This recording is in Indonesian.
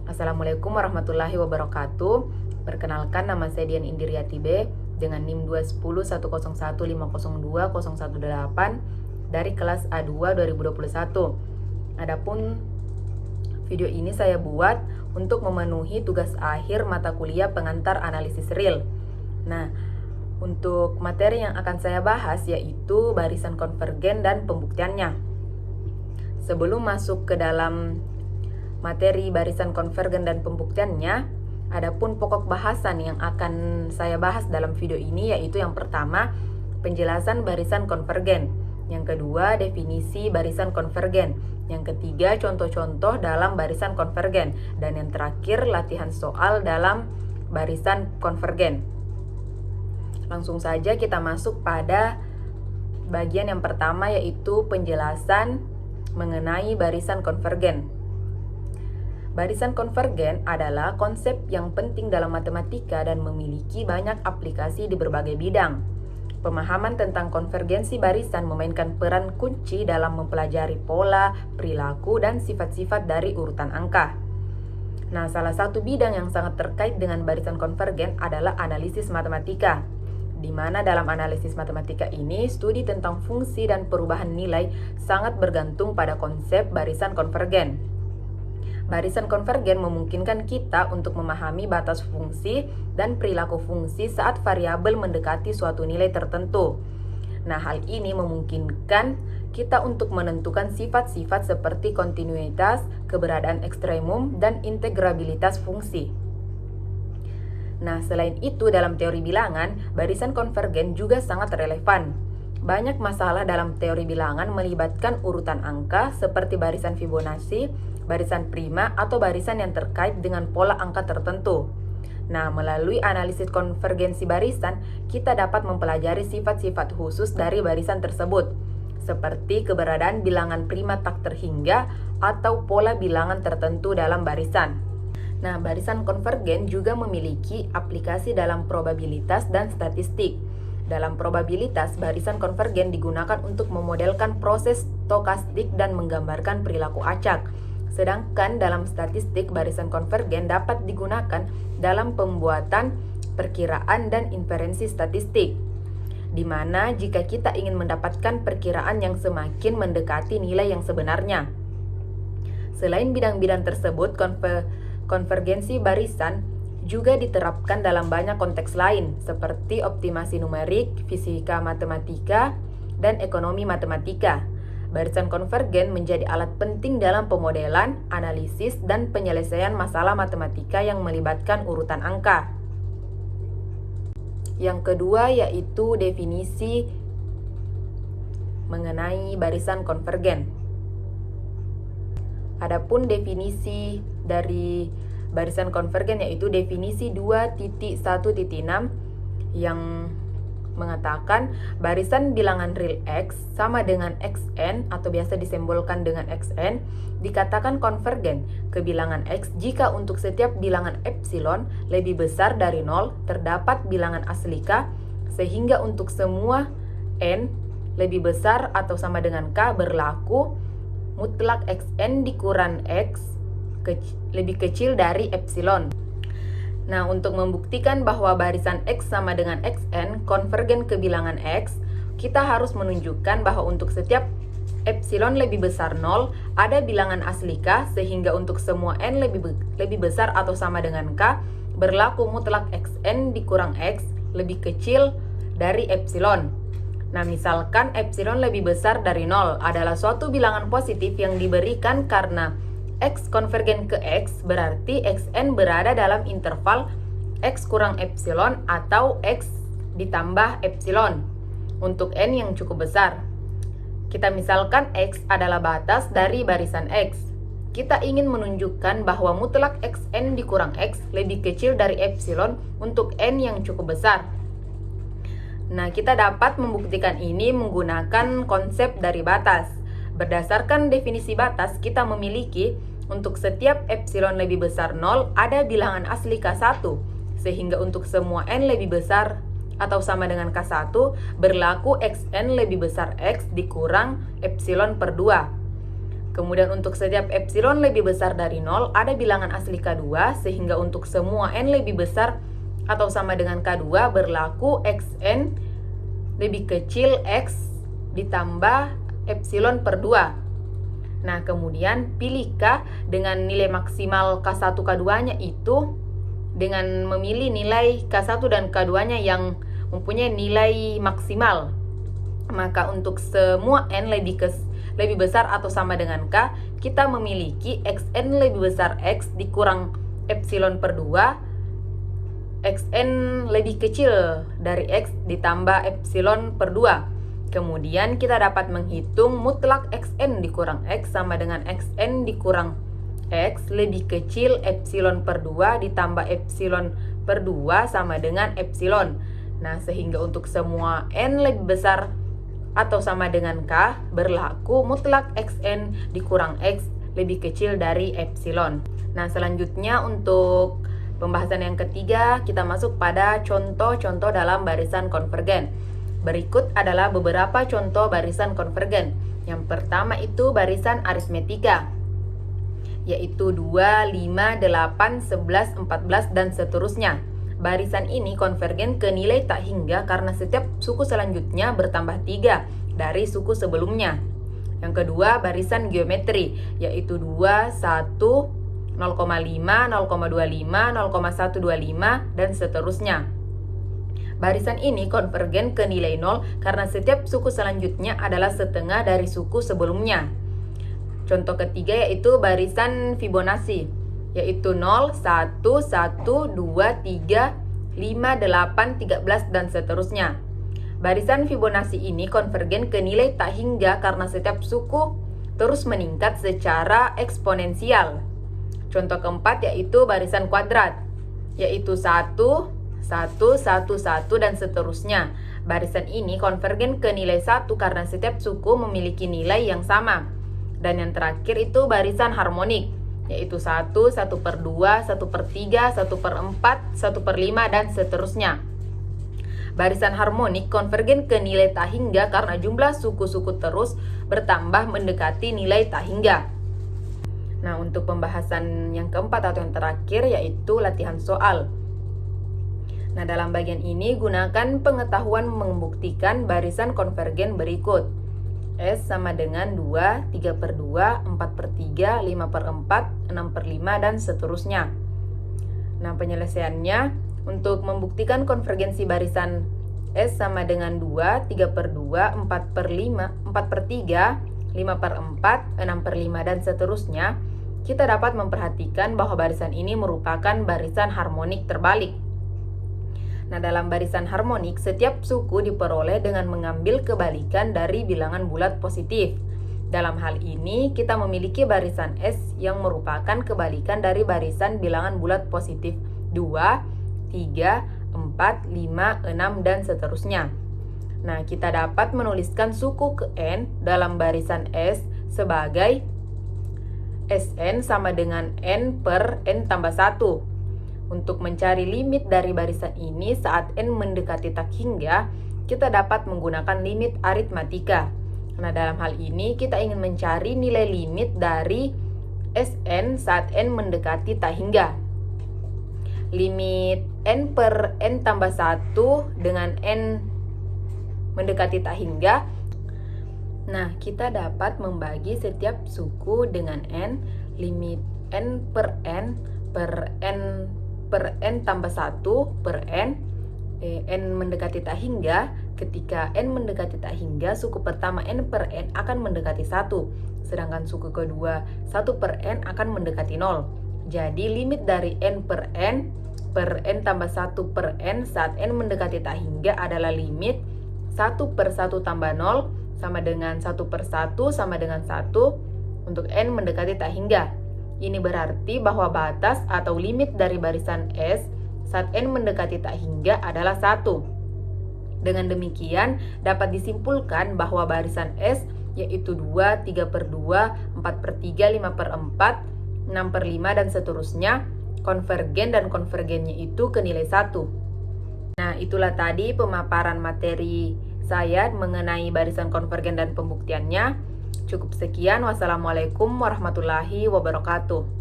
Assalamualaikum warahmatullahi wabarakatuh. Perkenalkan, nama saya Dian Indriati B dengan NIM 21010150218 dari kelas A2 2021. Adapun video ini saya buat untuk memenuhi tugas akhir mata kuliah pengantar analisis real. Nah, untuk materi yang akan saya bahas yaitu barisan konvergen dan pembuktiannya. Sebelum masuk ke dalam materi barisan konvergen dan pembuktiannya, adapun pokok bahasan yang akan saya bahas dalam video ini yaitu yang pertama, penjelasan barisan konvergen. Yang kedua, definisi barisan konvergen. Yang ketiga, contoh-contoh dalam barisan konvergen. Dan yang terakhir, latihan soal dalam barisan konvergen. Langsung saja kita masuk pada bagian yang pertama yaitu penjelasan mengenai barisan konvergen. Barisan konvergen adalah konsep yang penting dalam matematika dan memiliki banyak aplikasi di berbagai bidang. Pemahaman tentang konvergensi barisan memainkan peran kunci dalam mempelajari pola, perilaku, dan sifat-sifat dari urutan angka. Nah, salah satu bidang yang sangat terkait dengan barisan konvergen adalah analisis matematika, di mana dalam analisis matematika ini, studi tentang fungsi dan perubahan nilai sangat bergantung pada konsep barisan konvergen. Barisan konvergen memungkinkan kita untuk memahami batas fungsi dan perilaku fungsi saat variabel mendekati suatu nilai tertentu. Nah, hal ini memungkinkan kita untuk menentukan sifat-sifat seperti kontinuitas, keberadaan ekstremum, dan integrabilitas fungsi. Nah, selain itu dalam teori bilangan, barisan konvergen juga sangat relevan. Banyak masalah dalam teori bilangan melibatkan urutan angka seperti barisan Fibonacci, barisan prima, atau barisan yang terkait dengan pola angka tertentu. Nah, melalui analisis konvergensi barisan, kita dapat mempelajari sifat-sifat khusus dari barisan tersebut, seperti keberadaan bilangan prima tak terhingga atau pola bilangan tertentu dalam barisan. Nah, barisan konvergen juga memiliki aplikasi dalam probabilitas dan statistik. Dalam probabilitas, barisan konvergen digunakan untuk memodelkan proses stokastik dan menggambarkan perilaku acak. Sedangkan dalam statistik, barisan konvergen dapat digunakan dalam pembuatan perkiraan dan inferensi statistik, di mana jika kita ingin mendapatkan perkiraan yang semakin mendekati nilai yang sebenarnya. Selain bidang-bidang tersebut, konvergensi barisan juga diterapkan dalam banyak konteks lain, seperti optimasi numerik, fisika matematika, dan ekonomi matematika. Barisan konvergen menjadi alat penting dalam pemodelan, analisis, dan penyelesaian masalah matematika yang melibatkan urutan angka. Yang kedua yaitu definisi mengenai barisan konvergen. Adapun definisi dari barisan konvergen yaitu definisi 2.1.6 yang mengatakan barisan bilangan real X sama dengan Xn atau biasa disimbolkan dengan Xn dikatakan konvergen ke bilangan X jika untuk setiap bilangan epsilon lebih besar dari 0 terdapat bilangan asli K, sehingga untuk semua n lebih besar atau sama dengan K berlaku mutlak Xn dikurang X lebih kecil dari epsilon. Nah, untuk membuktikan bahwa barisan X sama dengan Xn konvergen ke bilangan X, kita harus menunjukkan bahwa untuk setiap epsilon lebih besar 0, ada bilangan asli K, sehingga untuk semua n lebih besar atau sama dengan K, berlaku mutlak Xn dikurang X lebih kecil dari epsilon. Nah, misalkan epsilon lebih besar dari 0 adalah suatu bilangan positif yang diberikan karena X konvergen ke X, berarti Xn berada dalam interval X kurang epsilon atau X ditambah epsilon untuk n yang cukup besar. Kita misalkan X adalah batas dari barisan X. Kita ingin menunjukkan bahwa mutlak Xn dikurang X lebih kecil dari epsilon untuk n yang cukup besar. Nah, kita dapat membuktikan ini menggunakan konsep dari batas. Berdasarkan definisi batas, kita memiliki untuk setiap epsilon lebih besar 0 ada bilangan asli K1, sehingga untuk semua n lebih besar atau sama dengan K1 berlaku Xn lebih besar X dikurang epsilon per 2. Kemudian untuk setiap epsilon lebih besar dari 0, ada bilangan asli K2, sehingga untuk semua n lebih besar atau sama dengan K2 berlaku Xn lebih kecil X ditambah epsilon per 2. Nah, kemudian pilih K dengan nilai maksimal K1 K2-nya itu dengan memilih nilai K1 dan K2-nya yang mempunyai nilai maksimal. Maka untuk semua n lebih besar atau sama dengan K, kita memiliki Xn lebih besar X dikurang epsilon per 2, Xn lebih kecil dari X ditambah epsilon per 2. Kemudian kita dapat menghitung mutlak Xn dikurang X sama dengan Xn dikurang X lebih kecil epsilon per 2 ditambah epsilon per 2 sama dengan epsilon. Nah, sehingga untuk semua n lebih besar atau sama dengan K, berlaku mutlak Xn dikurang X lebih kecil dari epsilon. Nah, selanjutnya untuk pembahasan yang ketiga, kita masuk pada contoh-contoh dalam barisan konvergen. Berikut adalah beberapa contoh barisan konvergen. Yang pertama itu barisan aritmetika, yaitu 2, 5, 8, 11, 14, dan seterusnya. Barisan ini konvergen ke nilai tak hingga karena setiap suku selanjutnya bertambah 3 dari suku sebelumnya. Yang kedua, barisan geometri, yaitu 2, 1, 0,5, 0,25, 0,125, dan seterusnya. Barisan ini konvergen ke nilai 0 karena setiap suku selanjutnya adalah setengah dari suku sebelumnya. Contoh ketiga yaitu barisan Fibonacci, yaitu 0, 1, 1, 2, 3, 5, 8, 13, dan seterusnya. Barisan Fibonacci ini konvergen ke nilai tak hingga karena setiap suku terus meningkat secara eksponensial. Contoh keempat yaitu barisan kuadrat, yaitu 1, 1, 1, 1, dan seterusnya. Barisan ini konvergen ke nilai 1 karena setiap suku memiliki nilai yang sama. Dan yang terakhir itu barisan harmonik, yaitu 1, 1 per 2, 1 per 3, 1 per 4, 1 per 5, dan seterusnya. Barisan harmonik konvergen ke nilai tak hingga karena jumlah suku-suku terus bertambah mendekati nilai tak hingga. Nah, untuk pembahasan yang keempat atau yang terakhir yaitu latihan soal. Nah, dalam bagian ini gunakan pengetahuan membuktikan barisan konvergen berikut. S sama dengan 2, 3 per 2, 4 per 3, 5 per 4, 6 per 5, dan seterusnya. Nah, penyelesaiannya untuk membuktikan konvergensi barisan S sama dengan 2, 3 per 2, 4 per 5, 4 per 3, 5 per 4, 6 per 5, dan seterusnya, kita dapat memperhatikan bahwa barisan ini merupakan barisan harmonik terbalik. Nah, dalam barisan harmonik, setiap suku diperoleh dengan mengambil kebalikan dari bilangan bulat positif. Dalam hal ini, kita memiliki barisan S yang merupakan kebalikan dari barisan bilangan bulat positif 2, 3, 4, 5, 6, dan seterusnya. Nah, kita dapat menuliskan suku ke N dalam barisan S sebagai Sn sama dengan N per N tambah 1. Untuk mencari limit dari barisan ini saat n mendekati tak hingga, kita dapat menggunakan limit aritmatika. Nah, dalam hal ini kita ingin mencari nilai limit dari Sn saat n mendekati tak hingga. Limit n per n tambah 1 dengan n mendekati tak hingga. Nah, kita dapat membagi setiap suku dengan n, limit n per n tambah 1 per n, n mendekati tak hingga. Ketika n mendekati tak hingga, suku pertama n per n akan mendekati 1, sedangkan suku kedua 1 per n akan mendekati 0. Jadi limit dari n per n tambah 1 per n saat n mendekati tak hingga adalah limit 1 per 1 tambah 0 sama dengan 1 per 1 sama dengan 1 untuk n mendekati tak hingga. Ini berarti bahwa batas atau limit dari barisan S saat n mendekati tak hingga adalah 1. Dengan demikian, dapat disimpulkan bahwa barisan S yaitu 2, 3 per 2, 4 per 3, 5 per 4, 6 per 5, dan seterusnya, konvergen dan konvergennya itu ke nilai 1. Nah, itulah tadi pemaparan materi saya mengenai barisan konvergen dan pembuktiannya. Cukup sekian, wassalamualaikum warahmatullahi wabarakatuh.